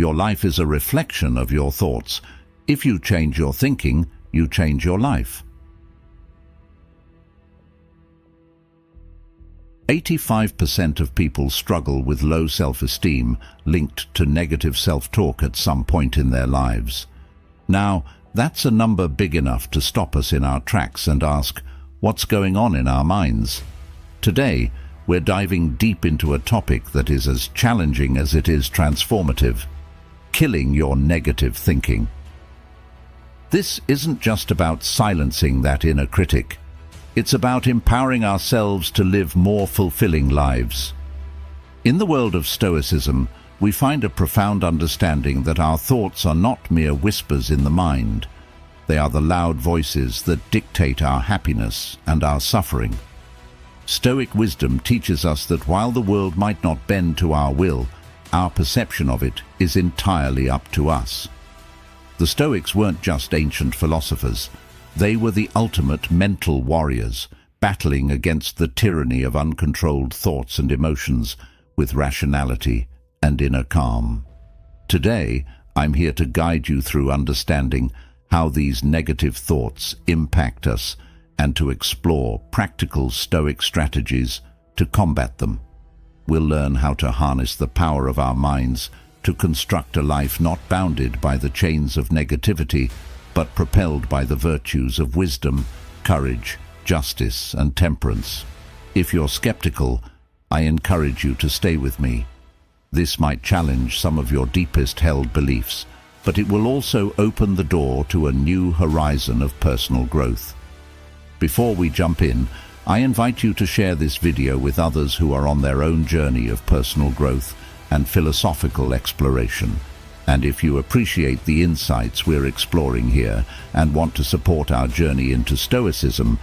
Your life is a reflection of your thoughts. If you change your thinking, you change your life. 85% of people struggle with low self-esteem linked to negative self-talk at some point in their lives. Now, that's a number big enough to stop us in our tracks and ask, what's going on in our minds? Today, we're diving deep into a topic that is as challenging as it is transformative: killing your negative thinking. This isn't just about silencing that inner critic. It's about empowering ourselves to live more fulfilling lives. In the world of Stoicism, we find a profound understanding that our thoughts are not mere whispers in the mind. They are the loud voices that dictate our happiness and our suffering. Stoic wisdom teaches us that while the world might not bend to our will, our perception of it is entirely up to us. The Stoics weren't just ancient philosophers. They were the ultimate mental warriors, battling against the tyranny of uncontrolled thoughts and emotions with rationality and inner calm. Today, I'm here to guide you through understanding how these negative thoughts impact us and to explore practical Stoic strategies to combat them. We'll learn how to harness the power of our minds to construct a life not bounded by the chains of negativity, but propelled by the virtues of wisdom, courage, justice, and temperance. If you're skeptical, I encourage you to stay with me. This might challenge some of your deepest held beliefs, but it will also open the door to a new horizon of personal growth. Before we jump in, I invite you to share this video with others who are on their own journey of personal growth and philosophical exploration. And if you appreciate the insights we're exploring here and want to support our journey into Stoicism,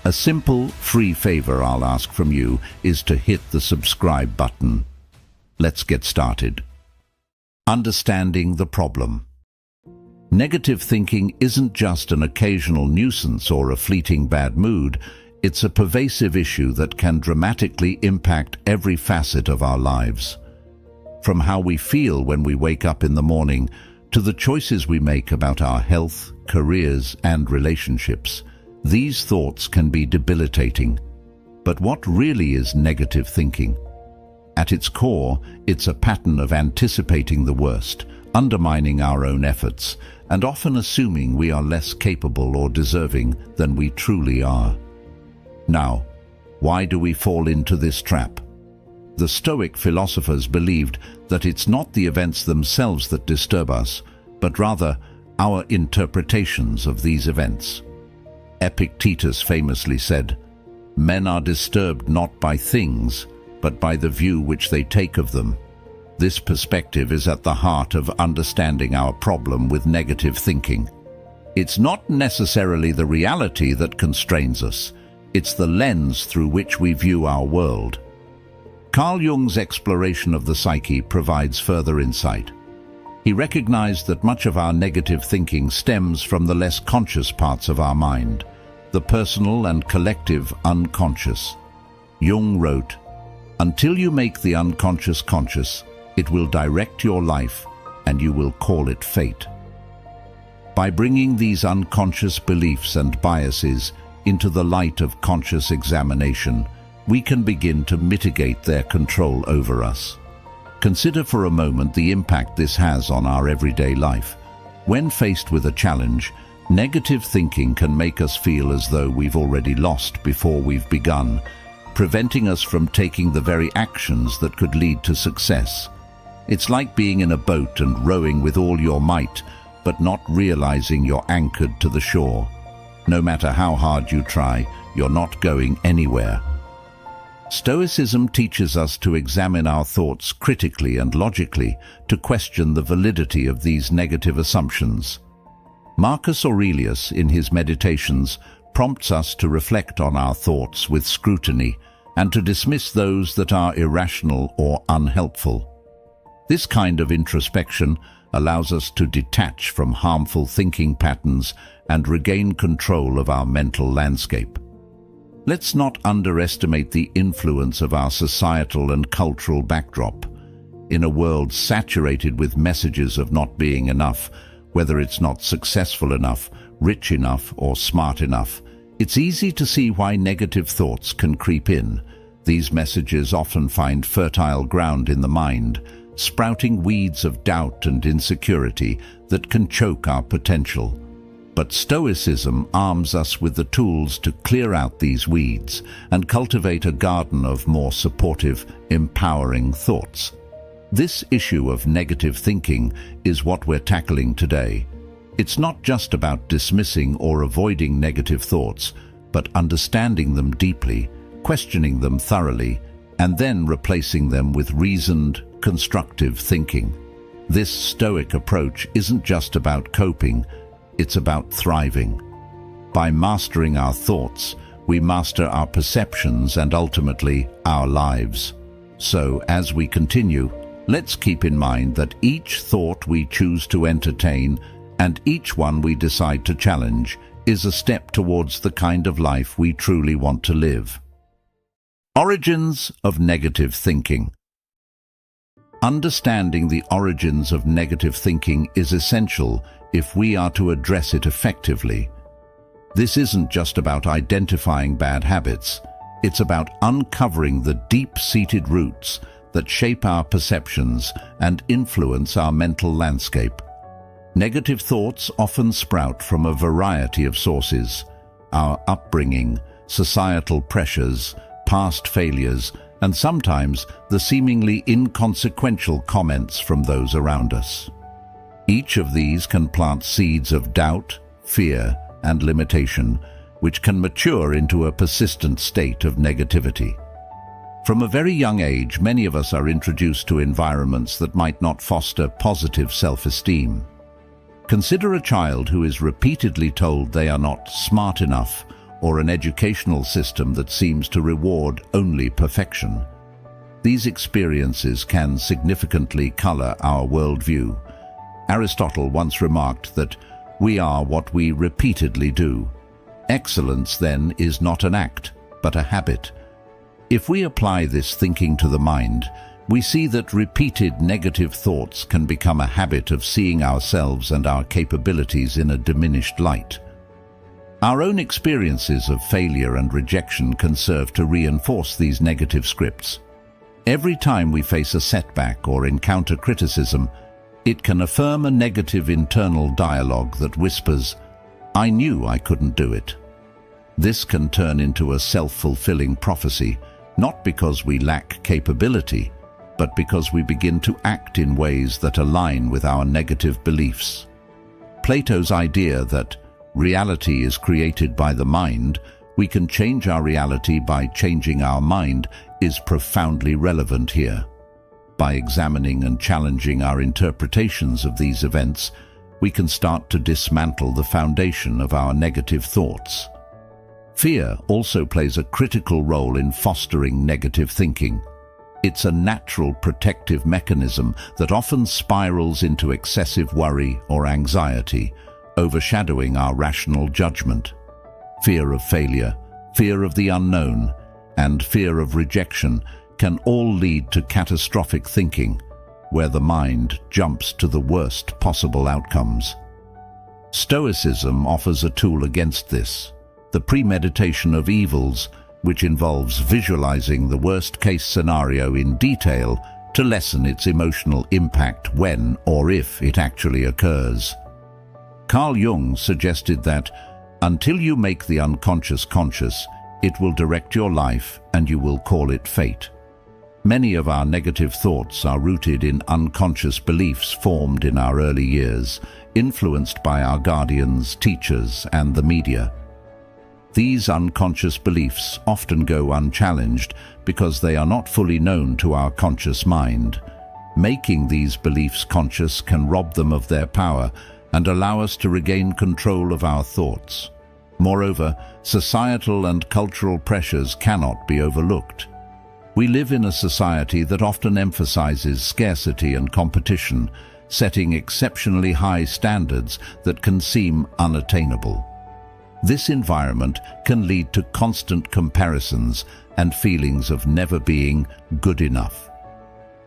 a simple, free favor I'll ask from you is to hit the subscribe button. Let's get started. Understanding the problem. Negative thinking isn't just an occasional nuisance or a fleeting bad mood. It's a pervasive issue that can dramatically impact every facet of our lives. From how we feel when we wake up in the morning to the choices we make about our health, careers, and relationships, these thoughts can be debilitating. But what really is negative thinking? At its core, it's a pattern of anticipating the worst, undermining our own efforts, and often assuming we are less capable or deserving than we truly are. Now, why do we fall into this trap? The Stoic philosophers believed that it's not the events themselves that disturb us, but rather our interpretations of these events. Epictetus famously said, "Men are disturbed not by things, but by the view which they take of them." This perspective is at the heart of understanding our problem with negative thinking. It's not necessarily the reality that constrains us. It's the lens through which we view our world. Carl Jung's exploration of the psyche provides further insight. He recognized that much of our negative thinking stems from the less conscious parts of our mind, the personal and collective unconscious. Jung wrote, "Until you make the unconscious conscious, it will direct your life and you will call it fate." By bringing these unconscious beliefs and biases into the light of conscious examination, we can begin to mitigate their control over us. Consider for a moment the impact this has on our everyday life. When faced with a challenge, negative thinking can make us feel as though we've already lost before we've begun, preventing us from taking the very actions that could lead to success. It's like being in a boat and rowing with all your might, but not realizing you're anchored to the shore. No matter how hard you try, you're not going anywhere. Stoicism teaches us to examine our thoughts critically and logically, to question the validity of these negative assumptions. Marcus Aurelius, in his Meditations, prompts us to reflect on our thoughts with scrutiny and to dismiss those that are irrational or unhelpful. This kind of introspection allows us to detach from harmful thinking patterns and regain control of our mental landscape. Let's not underestimate the influence of our societal and cultural backdrop. in a world saturated with messages of not being enough, whether it's not successful enough, rich enough, or smart enough, it's easy to see why negative thoughts can creep in. These messages often find fertile ground in the mind, sprouting weeds of doubt and insecurity that can choke our potential. But Stoicism arms us with the tools to clear out these weeds and cultivate a garden of more supportive, empowering thoughts. This issue of negative thinking is what we're tackling today. It's not just about dismissing or avoiding negative thoughts, but understanding them deeply, questioning them thoroughly, and then replacing them with reasoned, constructive thinking. This Stoic approach isn't just about coping, it's about thriving. By mastering our thoughts, we master our perceptions and ultimately our lives. So, as we continue, let's keep in mind that each thought we choose to entertain and each one we decide to challenge is a step towards the kind of life we truly want to live. Origins of negative thinking. Understanding the origins of negative thinking is essential if we are to address it effectively. This isn't just about identifying bad habits, it's about uncovering the deep-seated roots that shape our perceptions and influence our mental landscape. Negative thoughts often sprout from a variety of sources: our upbringing, societal pressures, past failures, and sometimes the seemingly inconsequential comments from those around us. Each of these can plant seeds of doubt, fear, and limitation, which can mature into a persistent state of negativity. From a very young age, many of us are introduced to environments that might not foster positive self-esteem. Consider a child who is repeatedly told they are not smart enough, or an educational system that seems to reward only perfection. These experiences can significantly color our worldview. Aristotle once remarked that we are what we repeatedly do. Excellence, then, is not an act, but a habit. If we apply this thinking to the mind, we see that repeated negative thoughts can become a habit of seeing ourselves and our capabilities in a diminished light. Our own experiences of failure and rejection can serve to reinforce these negative scripts. Every time we face a setback or encounter criticism, it can affirm a negative internal dialogue that whispers, "I knew I couldn't do it." This can turn into a self-fulfilling prophecy, not because we lack capability, but because we begin to act in ways that align with our negative beliefs. Plato's idea that reality is created by the mind, we can change our reality by changing our mind, is profoundly relevant here. By examining and challenging our interpretations of these events, we can start to dismantle the foundation of our negative thoughts. Fear also plays a critical role in fostering negative thinking. It's a natural protective mechanism that often spirals into excessive worry or anxiety, overshadowing our rational judgment. Fear of failure, fear of the unknown, and fear of rejection can all lead to catastrophic thinking, where the mind jumps to the worst possible outcomes. Stoicism offers a tool against this: the premeditation of evils, which involves visualizing the worst-case scenario in detail to lessen its emotional impact when or if it actually occurs. Carl Jung suggested that, until you make the unconscious conscious, it will direct your life and you will call it fate. Many of our negative thoughts are rooted in unconscious beliefs formed in our early years, influenced by our guardians, teachers, and the media. These unconscious beliefs often go unchallenged because they are not fully known to our conscious mind. Making these beliefs conscious can rob them of their power and allow us to regain control of our thoughts. Moreover, societal and cultural pressures cannot be overlooked. We live in a society that often emphasizes scarcity and competition, setting exceptionally high standards that can seem unattainable. This environment can lead to constant comparisons and feelings of never being good enough.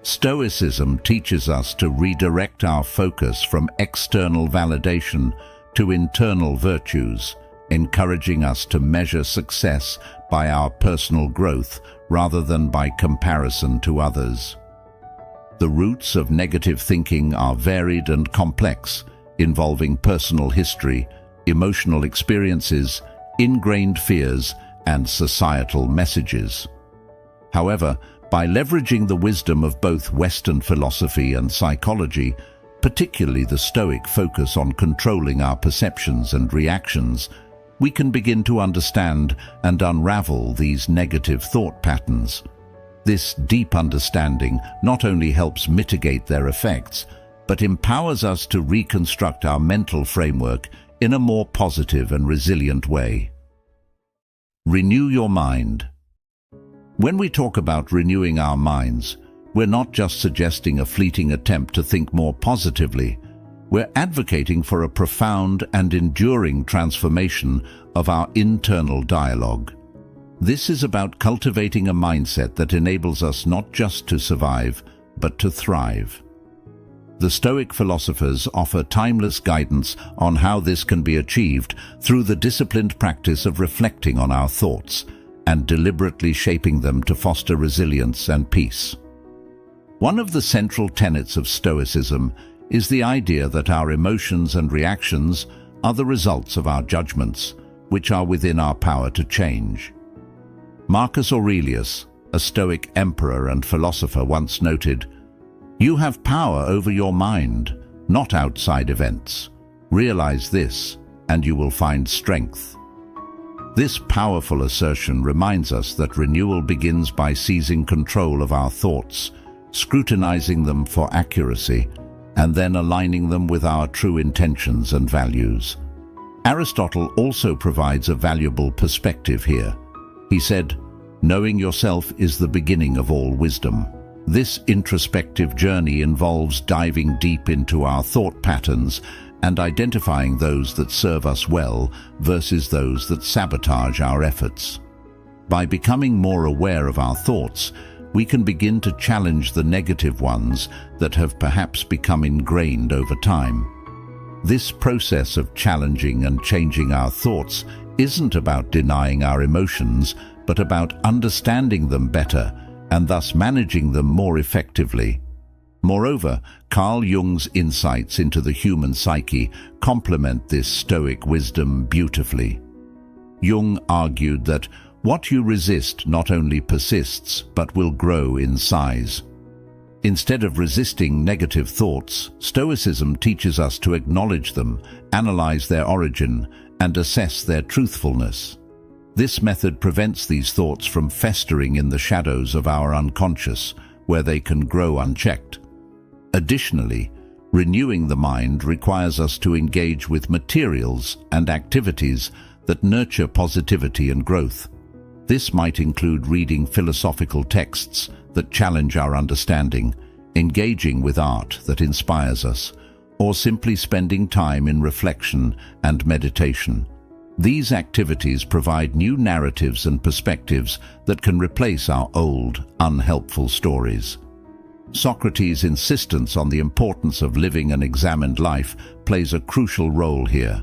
Stoicism teaches us to redirect our focus from external validation to internal virtues, encouraging us to measure success by our personal growth rather than by comparison to others. The roots of negative thinking are varied and complex, involving personal history, emotional experiences, ingrained fears, and societal messages. However, by leveraging the wisdom of both Western philosophy and psychology, particularly the Stoic focus on controlling our perceptions and reactions, we can begin to understand and unravel these negative thought patterns. This deep understanding not only helps mitigate their effects, but empowers us to reconstruct our mental framework in a more positive and resilient way. Renew your mind. When we talk about renewing our minds, we're not just suggesting a fleeting attempt to think more positively. We're advocating for a profound and enduring transformation of our internal dialogue. This is about cultivating a mindset that enables us not just to survive, but to thrive. The Stoic philosophers offer timeless guidance on how this can be achieved through the disciplined practice of reflecting on our thoughts and deliberately shaping them to foster resilience and peace. One of the central tenets of Stoicism is the idea that our emotions and reactions are the results of our judgments, which are within our power to change. Marcus Aurelius, a Stoic emperor and philosopher, once noted, "You have power over your mind, not outside events. Realize this, and you will find strength." This powerful assertion reminds us that renewal begins by seizing control of our thoughts, scrutinizing them for accuracy, and then aligning them with our true intentions and values. Aristotle also provides a valuable perspective here. He said, "Knowing yourself is the beginning of all wisdom." This introspective journey involves diving deep into our thought patterns and identifying those that serve us well versus those that sabotage our efforts. By becoming more aware of our thoughts, we can begin to challenge the negative ones that have perhaps become ingrained over time. This process of challenging and changing our thoughts isn't about denying our emotions, but about understanding them better and thus managing them more effectively. Moreover, Carl Jung's insights into the human psyche complement this Stoic wisdom beautifully. Jung argued that what you resist not only persists, but will grow in size. Instead of resisting negative thoughts, Stoicism teaches us to acknowledge them, analyze their origin, and assess their truthfulness. This method prevents these thoughts from festering in the shadows of our unconscious, where they can grow unchecked. Additionally, renewing the mind requires us to engage with materials and activities that nurture positivity and growth. This might include reading philosophical texts that challenge our understanding, engaging with art that inspires us, or simply spending time in reflection and meditation. These activities provide new narratives and perspectives that can replace our old, unhelpful stories. Socrates' insistence on the importance of living an examined life plays a crucial role here.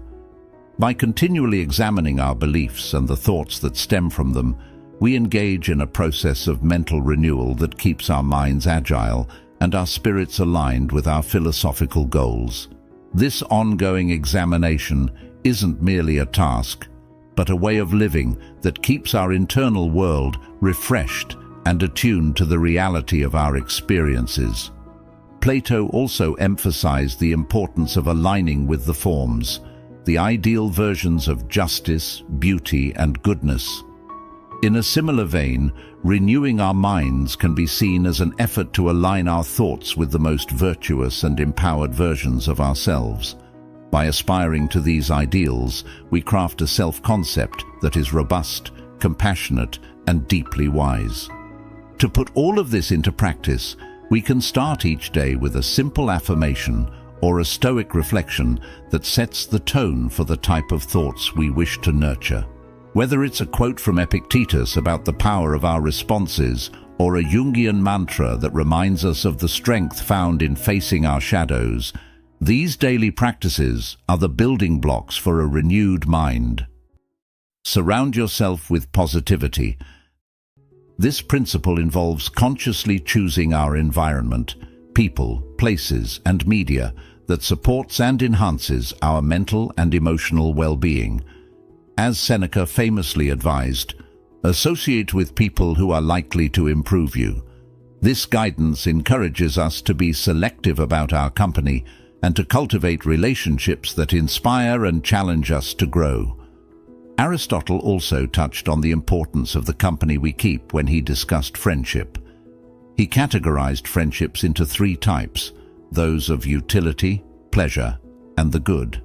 By continually examining our beliefs and the thoughts that stem from them, we engage in a process of mental renewal that keeps our minds agile and our spirits aligned with our philosophical goals. This ongoing examination isn't merely a task, but a way of living that keeps our internal world refreshed and attuned to the reality of our experiences. Plato also emphasized the importance of aligning with the forms, the ideal versions of justice, beauty, and goodness. In a similar vein, renewing our minds can be seen as an effort to align our thoughts with the most virtuous and empowered versions of ourselves. By aspiring to these ideals, we craft a self-concept that is robust, compassionate, and deeply wise. To put all of this into practice, we can start each day with a simple affirmation or a Stoic reflection that sets the tone for the type of thoughts we wish to nurture. Whether it's a quote from Epictetus about the power of our responses, or a Jungian mantra that reminds us of the strength found in facing our shadows, these daily practices are the building blocks for a renewed mind. Surround yourself with positivity. This principle involves consciously choosing our environment, people, places, and media that supports and enhances our mental and emotional well-being. As Seneca famously advised, associate with people who are likely to improve you. This guidance encourages us to be selective about our company and to cultivate relationships that inspire and challenge us to grow. Aristotle also touched on the importance of the company we keep when he discussed friendship. He categorized friendships into 3 types: those of utility, pleasure, and the good.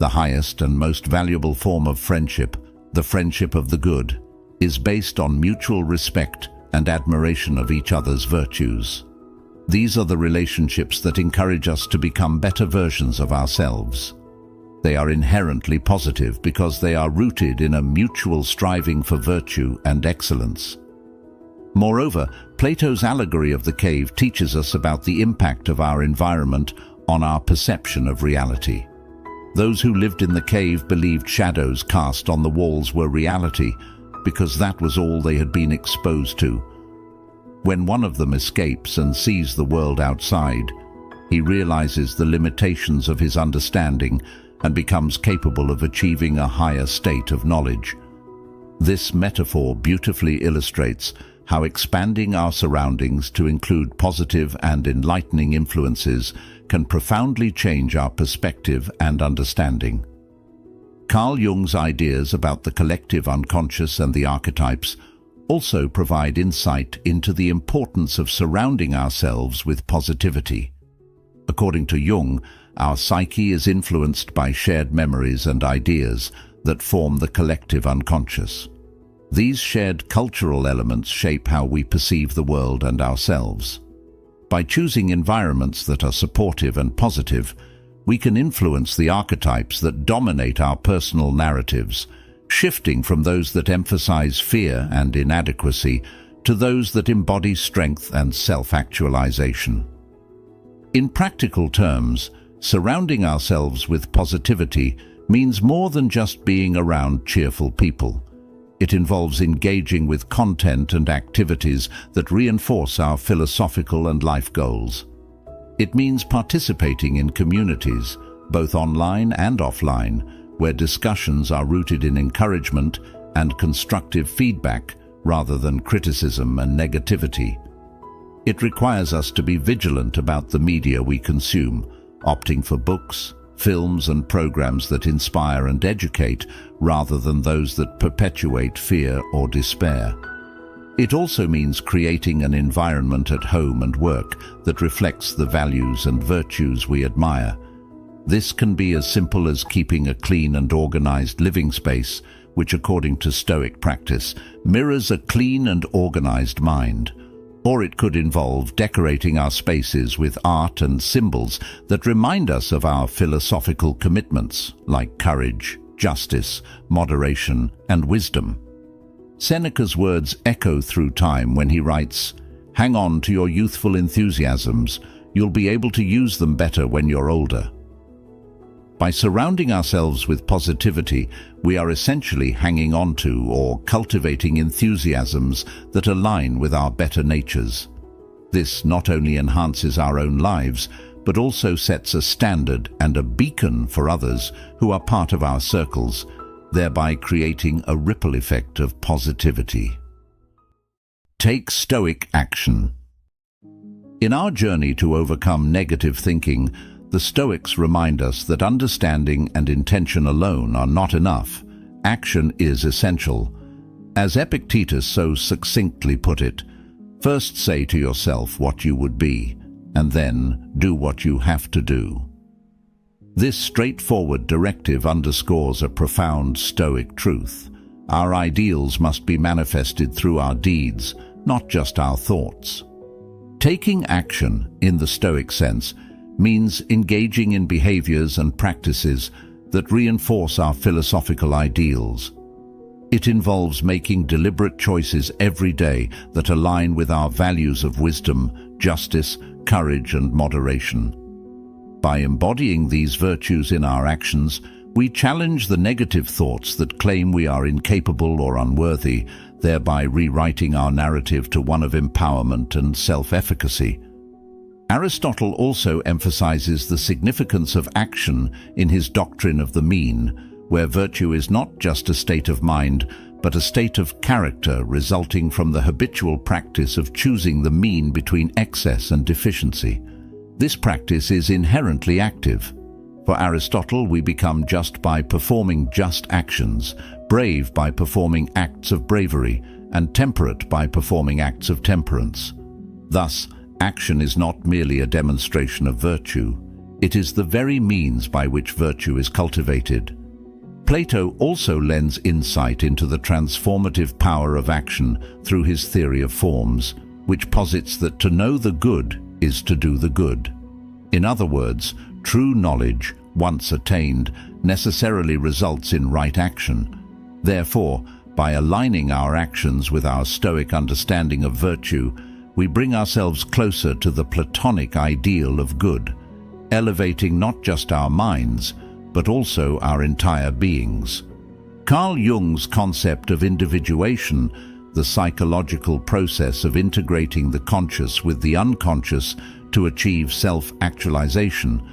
The highest and most valuable form of friendship, the friendship of the good, is based on mutual respect and admiration of each other's virtues. These are the relationships that encourage us to become better versions of ourselves. They are inherently positive because they are rooted in a mutual striving for virtue and excellence. Moreover, Plato's allegory of the cave teaches us about the impact of our environment on our perception of reality. Those who lived in the cave believed shadows cast on the walls were reality because that was all they had been exposed to. When one of them escapes and sees the world outside, he realizes the limitations of his understanding and becomes capable of achieving a higher state of knowledge. This metaphor beautifully illustrates how expanding our surroundings to include positive and enlightening influences can profoundly change our perspective and understanding. Carl Jung's ideas about the collective unconscious and the archetypes also provide insight into the importance of surrounding ourselves with positivity. According to Jung, our psyche is influenced by shared memories and ideas that form the collective unconscious. These shared cultural elements shape how we perceive the world and ourselves. By choosing environments that are supportive and positive, we can influence the archetypes that dominate our personal narratives, shifting from those that emphasize fear and inadequacy to those that embody strength and self-actualization. In practical terms, surrounding ourselves with positivity means more than just being around cheerful people. It involves engaging with content and activities that reinforce our philosophical and life goals. It means participating in communities, both online and offline, where discussions are rooted in encouragement and constructive feedback rather than criticism and negativity. It requires us to be vigilant about the media we consume, opting for books, films and programs that inspire and educate rather than those that perpetuate fear or despair. It also means creating an environment at home and work that reflects the values and virtues we admire. This can be as simple as keeping a clean and organized living space, which according to Stoic practice mirrors a clean and organized mind. Or it could involve decorating our spaces with art and symbols that remind us of our philosophical commitments, like courage, justice, moderation, and wisdom. Seneca's words echo through time when he writes, "Hang on to your youthful enthusiasms. You'll be able to use them better when you're older." By surrounding ourselves with positivity, we are essentially hanging on to or cultivating enthusiasms that align with our better natures. This not only enhances our own lives, but also sets a standard and a beacon for others who are part of our circles, thereby creating a ripple effect of positivity. Take Stoic action. In our journey to overcome negative thinking, the Stoics remind us that understanding and intention alone are not enough. Action is essential. As Epictetus so succinctly put it, first say to yourself what you would be, and then do what you have to do. This straightforward directive underscores a profound Stoic truth. Our ideals must be manifested through our deeds, not just our thoughts. Taking action, in the Stoic sense, means engaging in behaviors and practices that reinforce our philosophical ideals. It involves making deliberate choices every day that align with our values of wisdom, justice, courage, and moderation. By embodying these virtues in our actions, we challenge the negative thoughts that claim we are incapable or unworthy, thereby rewriting our narrative to one of empowerment and self-efficacy. Aristotle also emphasizes the significance of action in his doctrine of the mean, where virtue is not just a state of mind, but a state of character resulting from the habitual practice of choosing the mean between excess and deficiency. This practice is inherently active. For Aristotle, we become just by performing just actions, brave by performing acts of bravery, and temperate by performing acts of temperance. Thus, action is not merely a demonstration of virtue. It is the very means by which virtue is cultivated. Plato also lends insight into the transformative power of action through his theory of forms, which posits that to know the good is to do the good. In other words, true knowledge, once attained, necessarily results in right action. Therefore, by aligning our actions with our Stoic understanding of virtue, we bring ourselves closer to the Platonic ideal of good, elevating not just our minds, but also our entire beings. Carl Jung's concept of individuation, the psychological process of integrating the conscious with the unconscious to achieve self-actualization,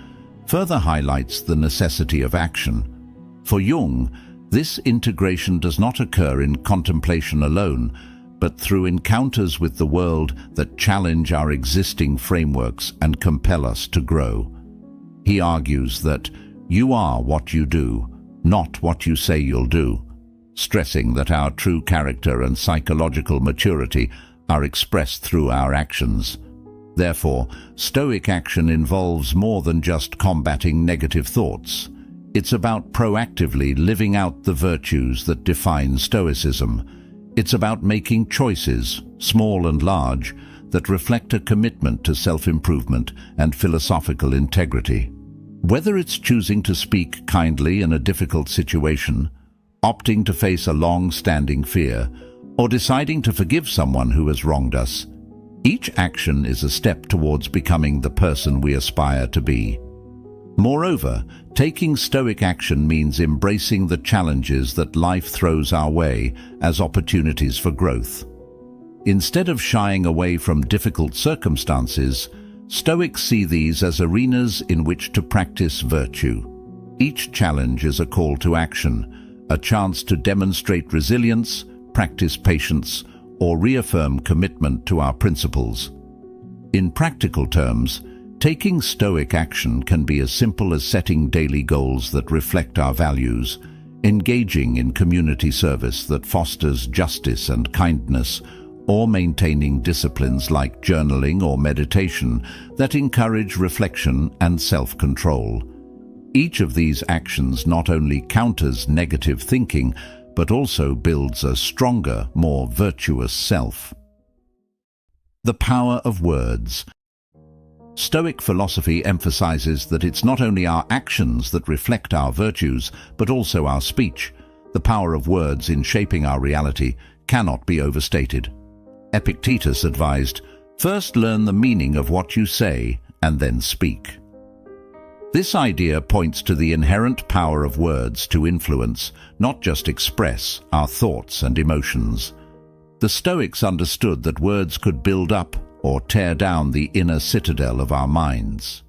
further highlights the necessity of action. For Jung, this integration does not occur in contemplation alone, but through encounters with the world that challenge our existing frameworks and compel us to grow. He argues that you are what you do, not what you say you'll do, stressing that our true character and psychological maturity are expressed through our actions. Therefore, Stoic action involves more than just combating negative thoughts. It's about proactively living out the virtues that define Stoicism. It's about making choices, small and large, that reflect a commitment to self-improvement and philosophical integrity. Whether it's choosing to speak kindly in a difficult situation, opting to face a long-standing fear, or deciding to forgive someone who has wronged us, each action is a step towards becoming the person we aspire to be. Moreover, taking Stoic action means embracing the challenges that life throws our way as opportunities for growth. Instead of shying away from difficult circumstances, Stoics see these as arenas in which to practice virtue. Each challenge is a call to action, a chance to demonstrate resilience, practice patience, or reaffirm commitment to our principles. In practical terms, taking Stoic action can be as simple as setting daily goals that reflect our values, engaging in community service that fosters justice and kindness, or maintaining disciplines like journaling or meditation that encourage reflection and self-control. Each of these actions not only counters negative thinking, but also builds a stronger, more virtuous self. The power of words. Stoic philosophy emphasizes that it's not only our actions that reflect our virtues, but also our speech. The power of words in shaping our reality cannot be overstated. Epictetus advised, "First learn the meaning of what you say, and then speak." This idea points to the inherent power of words to influence, not just express, our thoughts and emotions. The Stoics understood that words could build up or tear down the inner citadel of our minds.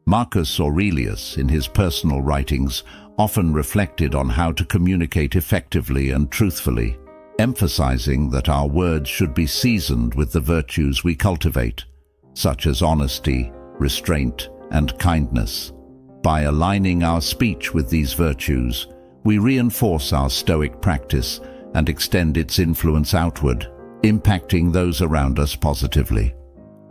Marcus Aurelius, in his personal writings, often reflected on how to communicate effectively and truthfully, emphasizing that our words should be seasoned with the virtues we cultivate, such as honesty, restraint, and kindness. By aligning our speech with these virtues, we reinforce our Stoic practice and extend its influence outward, impacting those around us positively.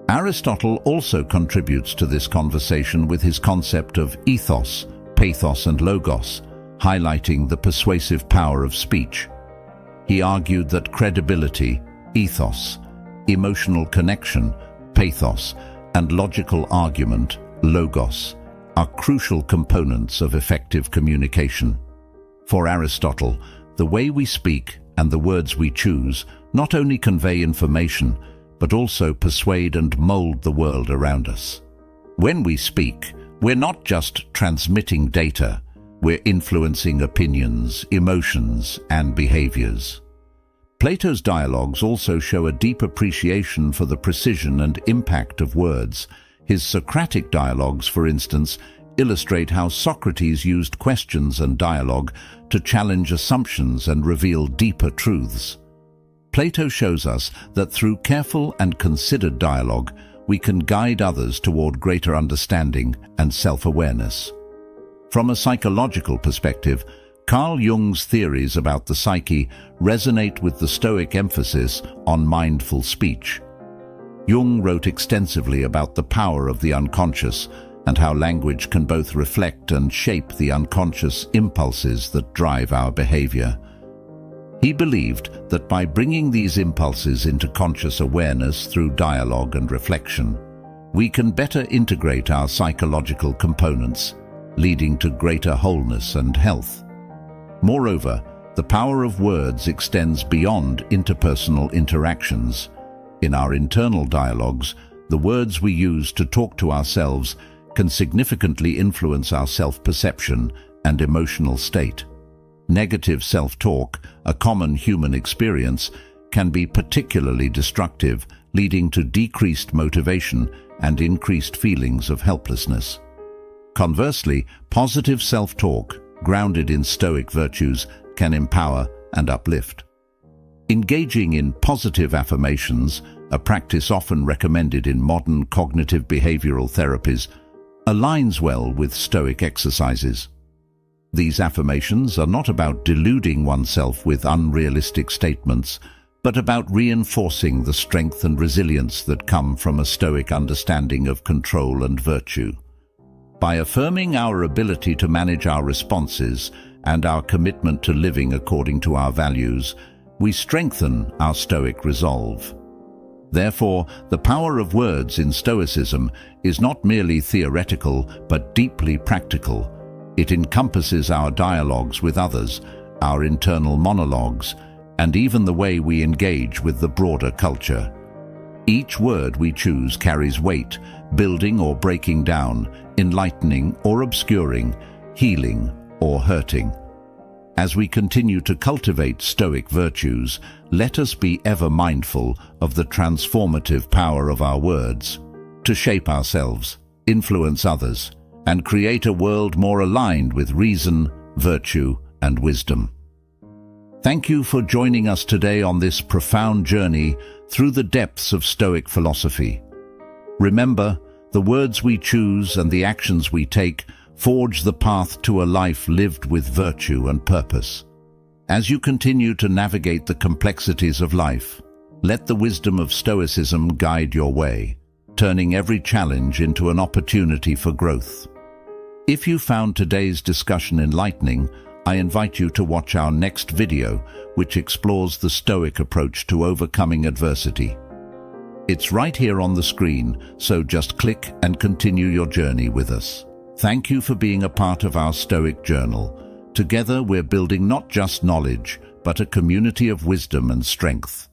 Aristotle also contributes to this conversation with his concept of ethos, pathos, and logos, highlighting the persuasive power of speech. He argued that credibility, ethos, emotional connection, pathos, and logical argument, logos, are crucial components of effective communication. For Aristotle, the way we speak and the words we choose not only convey information, but also persuade and mold the world around us. When we speak, we're not just transmitting data, we're influencing opinions, emotions, and behaviors. Plato's dialogues also show a deep appreciation for the precision and impact of words. His Socratic dialogues, for instance, illustrate how Socrates used questions and dialogue to challenge assumptions and reveal deeper truths. Plato shows us that through careful and considered dialogue, we can guide others toward greater understanding and self-awareness. From a psychological perspective, Carl Jung's theories about the psyche resonate with the Stoic emphasis on mindful speech. Jung wrote extensively about the power of the unconscious and how language can both reflect and shape the unconscious impulses that drive our behavior. He believed that by bringing these impulses into conscious awareness through dialogue and reflection, we can better integrate our psychological components, leading to greater wholeness and health. Moreover, the power of words extends beyond interpersonal interactions. In our internal dialogues, the words we use to talk to ourselves can significantly influence our self-perception and emotional state. Negative self-talk, a common human experience, can be particularly destructive, leading to decreased motivation and increased feelings of helplessness. Conversely, positive self-talk, grounded in Stoic virtues, can empower and uplift. Engaging in positive affirmations, a practice often recommended in modern cognitive behavioral therapies, aligns well with Stoic exercises. These affirmations are not about deluding oneself with unrealistic statements, but about reinforcing the strength and resilience that come from a Stoic understanding of control and virtue. By affirming our ability to manage our responses and our commitment to living according to our values, we strengthen our Stoic resolve. Therefore, the power of words in Stoicism is not merely theoretical, but deeply practical. It encompasses our dialogues with others, our internal monologues, and even the way we engage with the broader culture. Each word we choose carries weight, building or breaking down, enlightening or obscuring, healing or hurting. As we continue to cultivate Stoic virtues, let us be ever mindful of the transformative power of our words to shape ourselves, influence others, and create a world more aligned with reason, virtue, and wisdom. Thank you for joining us today on this profound journey through the depths of Stoic philosophy. Remember, the words we choose and the actions we take forge the path to a life lived with virtue and purpose. As you continue to navigate the complexities of life, let the wisdom of Stoicism guide your way, turning every challenge into an opportunity for growth. If you found today's discussion enlightening, I invite you to watch our next video, which explores the Stoic approach to overcoming adversity. It's right here on the screen, so just click and continue your journey with us. Thank you for being a part of our Stoic journal. Together we're building not just knowledge, but a community of wisdom and strength.